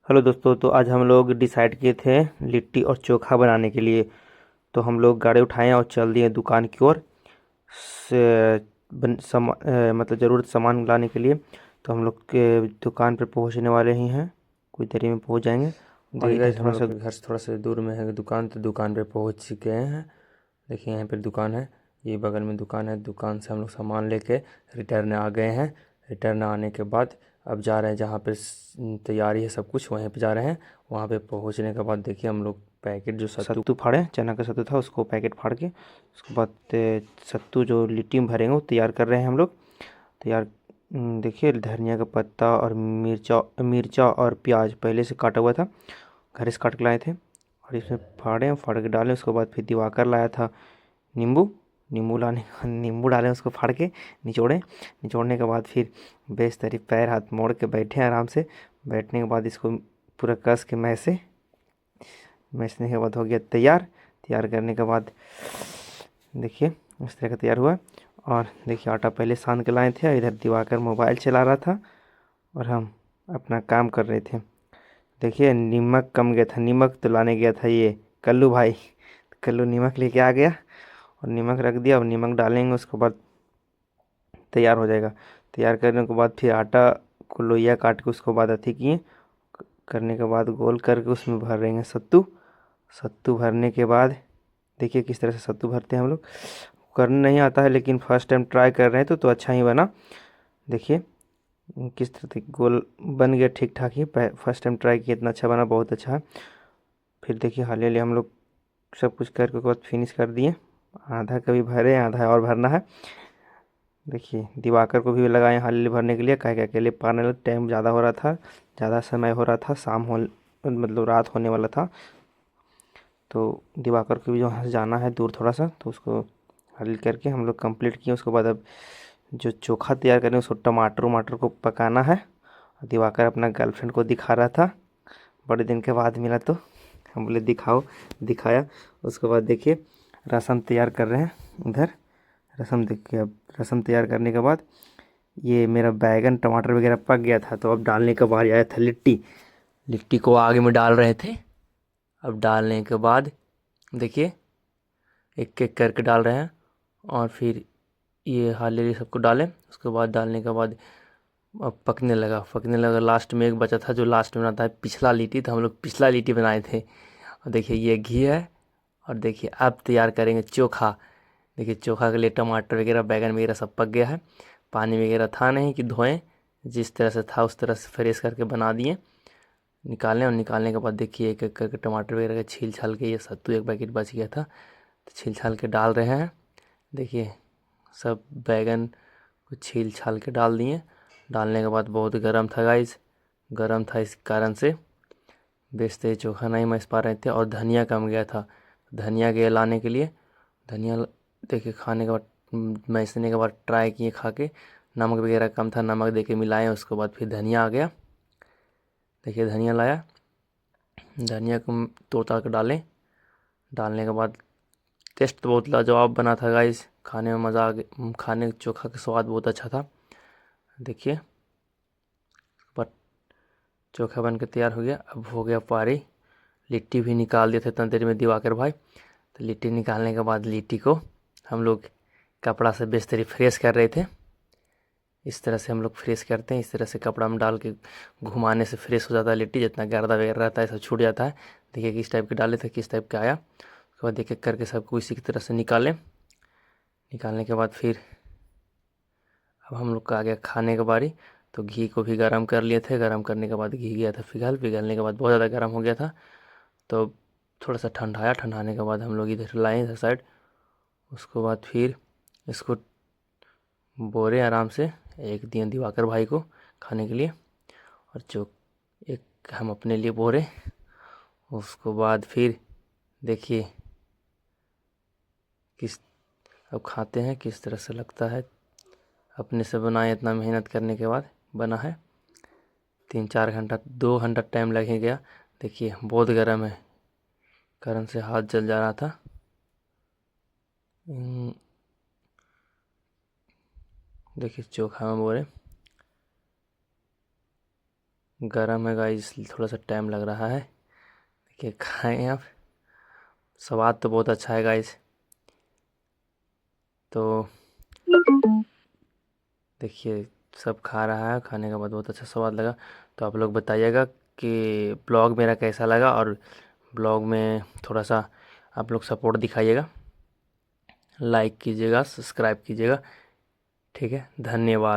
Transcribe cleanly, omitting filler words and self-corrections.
Hello दोस्तों, तो आज हम लोग डिसाइड किए थे लिट्टी और चोखा बनाने के लिए। तो हम लोग गाड़ी उठाए और चल दिए दुकान की ओर से मतलब ज़रूरत सामान लाने के लिए। तो हम लोग के दुकान पर पहुंचने वाले ही हैं, कुछ देरी में पहुंच जाएंगे। देखिए गाइस, हम लोग के घर से थोड़ा सा दूर में है दुकान, तो दुकान पे पहुंच गए हैं। देखिए यहाँ पे दुकान है, ये बगल में दुकान है। दुकान से हम लोग सामान लेके रिटर्न आ गए हैं। रिटर्न आने के बाद अब जा रहे हैं जहाँ पे तैयारी है सब कुछ, वहीं पे जा रहे हैं। वहाँ पे पहुँचने के बाद देखिए हम लोग पैकेट जो सत्तू फाड़े, चना का सत्तू था उसको पैकेट फाड़ के उसके बाद सत्तू जो लिट्टी में भरेंगे वो तैयार कर रहे हैं हम लोग। तैयार देखिए धनिया का पत्ता और मिर्चा मिर्चा और प्याज पहले से काटा हुआ था, घर से काट के लाए थे। और इसमें फाड़े फाड़ के डालें। उसके बाद फिर दिवाकर लाया था नींबू। नींबू डालें उसको फाड़ के, निचोड़ें। निचोड़ने के बाद फिर बेश पैर हाथ मोड़ के बैठे आराम से। बैठने के बाद इसको पूरा कस के मैसने के बाद हो गया तैयार। तैयार करने के बाद देखिए इस तरह का तैयार हुआ। और देखिए आटा पहले सान के लाए थे, इधर दिवाकर मोबाइल चला रहा था और हम अपना काम कर रहे थे। देखिए नमक कम गया था, नमक तो लाने गया था ये कल्लू भाई। कल्लू नमक लेके आ गया और नमक रख दिया। अब नमक डालेंगे उसके बाद तैयार हो जाएगा। तैयार करने के बाद फिर आटा को लोइया काट के उसको बाद अथी किए, करने के बाद गोल करके उसमें भर देंगे सत्तू। सत्तू भरने के बाद देखिए किस तरह से सत्तू भरते हैं हम लोग। करने नहीं आता है लेकिन फर्स्ट टाइम ट्राई कर रहे हैं तो अच्छा ही बना। देखिए किस तरह से गोल बन गया, ठीक ठाक ही। फर्स्ट टाइम ट्राई किया, इतना अच्छा बना, बहुत अच्छा है। फिर देखिए हाले हाले हम लोग सब कुछ करके उसके बाद फिनिश कर दिए। आधा कभी भरे, आधा और भरना है। देखिए दिवाकर को भी लगाए हाले भरने के लिए, काहे कि अकेले पाने में टाइम ज़्यादा हो रहा था, ज़्यादा समय हो रहा था, शाम हो मतलब रात होने वाला था। तो दिवाकर को भी जो है जाना है दूर थोड़ा सा, तो उसको हल करके हम लोग कंप्लीट किए। उसके बाद अब जो चोखा तैयार करें उसको टमाटर वमाटर को पकाना है। दिवाकर अपना गर्लफ्रेंड को दिखा रहा था, बड़े दिन के बाद मिला तो हम बोले दिखाओ, दिखाया। उसके बाद देखिए रसम तैयार कर रहे हैं उधर। रसम देखिए, अब रसम तैयार करने के बाद ये मेरा बैगन टमाटर वगैरह पक गया था, तो अब डालने का बारी आया था लिट्टी। लिट्टी को आगे में डाल रहे थे। अब डालने के बाद देखिए एक एक करके डाल रहे हैं। और फिर ये हाले सबको डालें। उसके बाद डालने के बाद अब पकने लगा। लास्ट में एक बचा था जो लास्ट में बनाता है पिछला लिट्टी, तो हम लोग पिछला लिट्टी बनाए थे। और देखिए ये घी है। और देखिए अब तैयार करेंगे चोखा। देखिए चोखा के लिए टमाटर वगैरह बैगन वगैरह सब पक गया है। पानी वगैरह था नहीं कि धोएं, जिस तरह से था उस तरह से फ्रेश करके बना दिए। निकालें और निकालने के बाद देखिए एक एक करके टमाटर वगैरह का छील छाल के, ये सत्तू एक पैकेट बच गया था तो छील छाल के डाल रहे हैं। देखिए सब बैगन को छील छाल के डाल दिए। डालने के बाद बहुत गर्म था गाइस, गर्म था इस कारण से बेचते चोखा नहीं मैस पा रहे थे। और धनिया कम गया था, धनिया गया लाने के लिए। धनिया देखिए खाने के बाद मैसने के बाद ट्राई किए खा के, नमक वगैरह कम था, नमक दे के मिलाएँ। उसके बाद फिर धनिया आ गया। देखिए धनिया लाया, धनिया को तोड़ ताड़ के डालें। डालने के बाद टेस्ट तो बहुत लाजवाब बना था गाइस, खाने में मज़ा आ गया। खाने चोखा का स्वाद बहुत अच्छा था। देखिए बट चोखा बन के तैयार हो गया। अब हो गया पारी। लिट्टी भी निकाल दिए थे इतना देर में दिवाकर भाई। तो लिट्टी निकालने के बाद लिट्टी को हम लोग कपड़ा से बेस्तरी फ्रेश कर रहे थे। इस तरह से हम लोग फ्रेश करते हैं, इस तरह से कपड़ा में डाल के घुमाने से फ्रेश हो जाता है लिट्टी। जितना गर्दा वगैरह रहता है सब छूट जाता है। देखिए किस टाइप के डाले थे, किस टाइप का आया। उसके बाद एक एक करके सबको इसी की तरह से निकालें। निकालने के बाद फिर अब हम लोग का आ गया खाने का बारी। तो घी को भी गर्म कर लिए थे, गर्म करने के बाद घी गया था पिघलने के बाद बहुत ज़्यादा गर्म हो गया था। तो थोड़ा सा ठंडाया, ठंडाने के बाद हम लोग इधर लाए इधर साइड। उसके बाद फिर इसको बोरे आराम से एक दिए दिवाकर भाई को खाने के लिए, और जो एक हम अपने लिए बोरे। उसके बाद फिर देखिए किस अब खाते हैं किस तरह से लगता है। अपने से बनाए, इतना मेहनत करने के बाद बना है। 3-4 घंटा 2 घंटा टाइम लग ही गया। देखिए बहुत गर्म है, गर्म से हाथ जल जा रहा था। देखिए चोखा में बोले गरम है गाइस, थोड़ा सा टाइम लग रहा है। देखिए खाएं आप। स्वाद तो बहुत अच्छा है गाइस। तो देखिए सब खा रहा है, खाने के बाद बहुत अच्छा स्वाद लगा। तो आप लोग बताइएगा कि ब्लॉग मेरा कैसा लगा, और ब्लॉग में थोड़ा सा आप लोग सपोर्ट दिखाइएगा, लाइक कीजिएगा, सब्सक्राइब कीजिएगा। ठीक है, धन्यवाद।